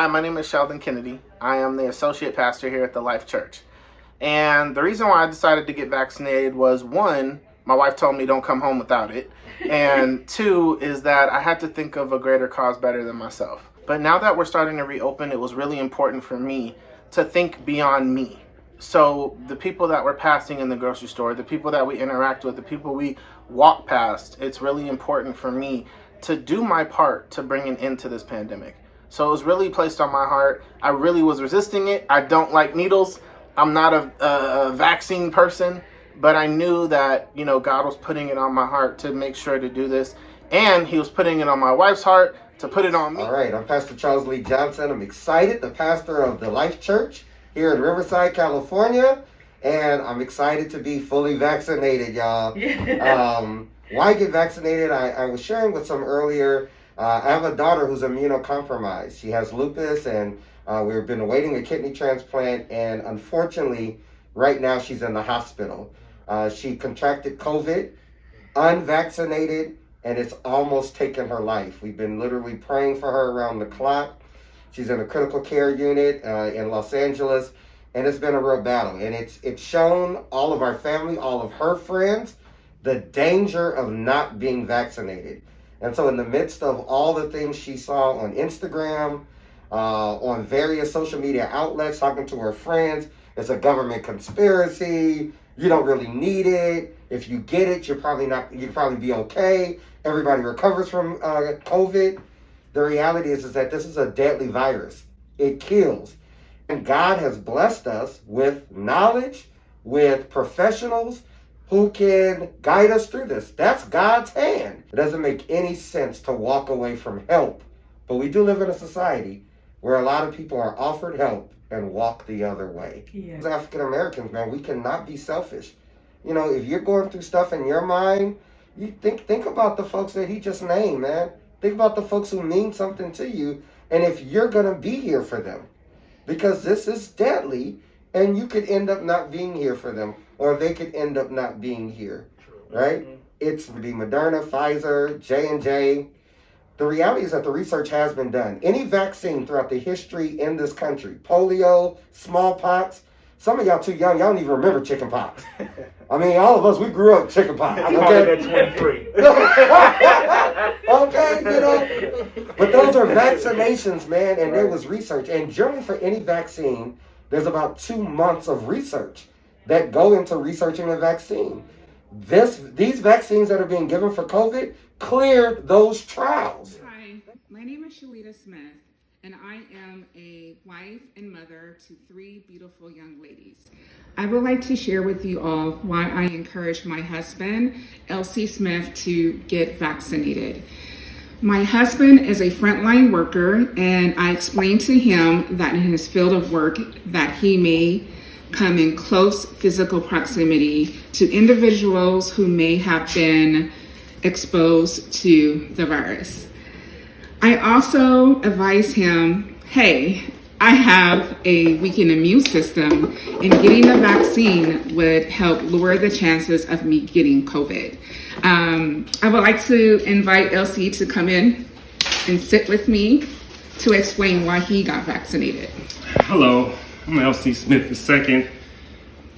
Hi, my name is Sheldon Kennedy. I am the associate pastor here at the Life Church. And the reason why I decided to get vaccinated was, one, my wife told me don't come home without it. And two is that I had to think of a greater cause better than myself. But now that we're starting to reopen, it was really important for me to think beyond me. So the people that we're passing in the grocery store, the people that we interact with, the people we walk past, it's really important for me to do my part to bring an end to this pandemic. So it was really placed on my heart. I really was resisting it. I don't like needles. I'm not a vaccine person, but I knew that, God was putting it on my heart to make sure to do this. And he was putting it on my wife's heart to put it on me. All right, I'm Pastor Charles Lee Johnson. I'm excited, the pastor of the Life Church here in Riverside, California. And I'm excited to be fully vaccinated, y'all. Why get vaccinated? I was sharing with some earlier. I have a daughter who's immunocompromised. She has lupus, and we've been awaiting a kidney transplant, and unfortunately, right now she's in the hospital. She contracted COVID, unvaccinated, and it's almost taken her life. We've been literally praying for her around the clock. She's in a critical care unit in Los Angeles, and it's been a real battle. And it's shown all of our family, all of her friends, the danger of not being vaccinated. And so in the midst of all the things she saw on Instagram, on various social media outlets, talking to her friends, it's a government conspiracy, you don't really need it, if you get it, you'll probably be okay, everybody recovers from COVID. The reality is that this is a deadly virus. It kills. And God has blessed us with knowledge, with professionals, who can guide us through this. That's God's hand. It doesn't make any sense to walk away from help. But we do live in a society where a lot of people are offered help and walk the other way. Yeah. As African Americans, man, we cannot be selfish. If you're going through stuff in your mind, you think about the folks that he just named, man. Think about the folks who mean something to you, and if you're going to be here for them. Because this is deadly, and you could end up not being here for them, or they could end up not being here, right? Mm-hmm. It's the Moderna, Pfizer, J&J. The reality is that the research has been done. Any vaccine throughout the history in this country, polio, smallpox, some of y'all too young, y'all don't even remember chickenpox. I mean, all of us, we grew up with chickenpox. Okay? At 23. Okay, But those are vaccinations, man, and there was research. And generally for any vaccine, there's about 2 months of research that go into researching a vaccine. These vaccines that are being given for COVID cleared those trials. Hi, my name is Shalita Smith, and I am a wife and mother to 3 beautiful young ladies. I would like to share with you all why I encouraged my husband, LC Smith, to get vaccinated. My husband is a frontline worker, and I explained to him that in his field of work that he may come in close physical proximity to individuals who may have been exposed to the virus. I also advised him, hey, I have a weakened immune system, and getting the vaccine would help lower the chances of me getting COVID. I would like to invite LC to come in and sit with me to explain why he got vaccinated. Hello, I'm LC Smith II.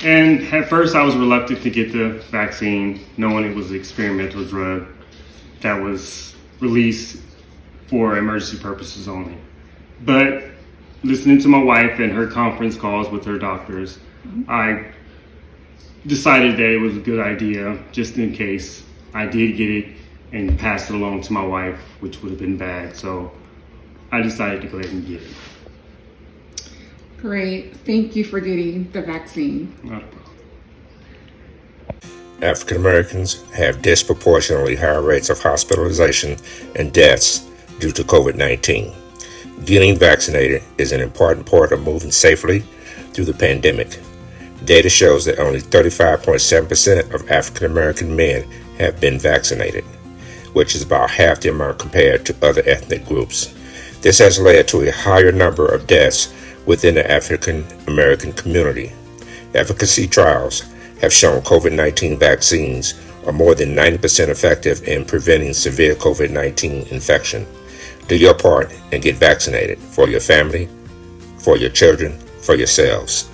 And at first I was reluctant to get the vaccine, knowing it was an experimental drug that was released for emergency purposes only. But listening to my wife and her conference calls with her doctors, I decided that it was a good idea, just in case I did get it, and passed it along to my wife, which would have been bad. So I decided to go ahead and get it. Great. Thank you for getting the vaccine. Not a problem. African Americans have disproportionately higher rates of hospitalization and deaths due to COVID-19. Getting vaccinated is an important part of moving safely through the pandemic. Data shows that only 35.7% of African American men have been vaccinated, which is about half the amount compared to other ethnic groups. This has led to a higher number of deaths within the African American community. Efficacy trials have shown COVID-19 vaccines are more than 90% effective in preventing severe COVID-19 infection. Do your part and get vaccinated for your family, for your children, for yourselves.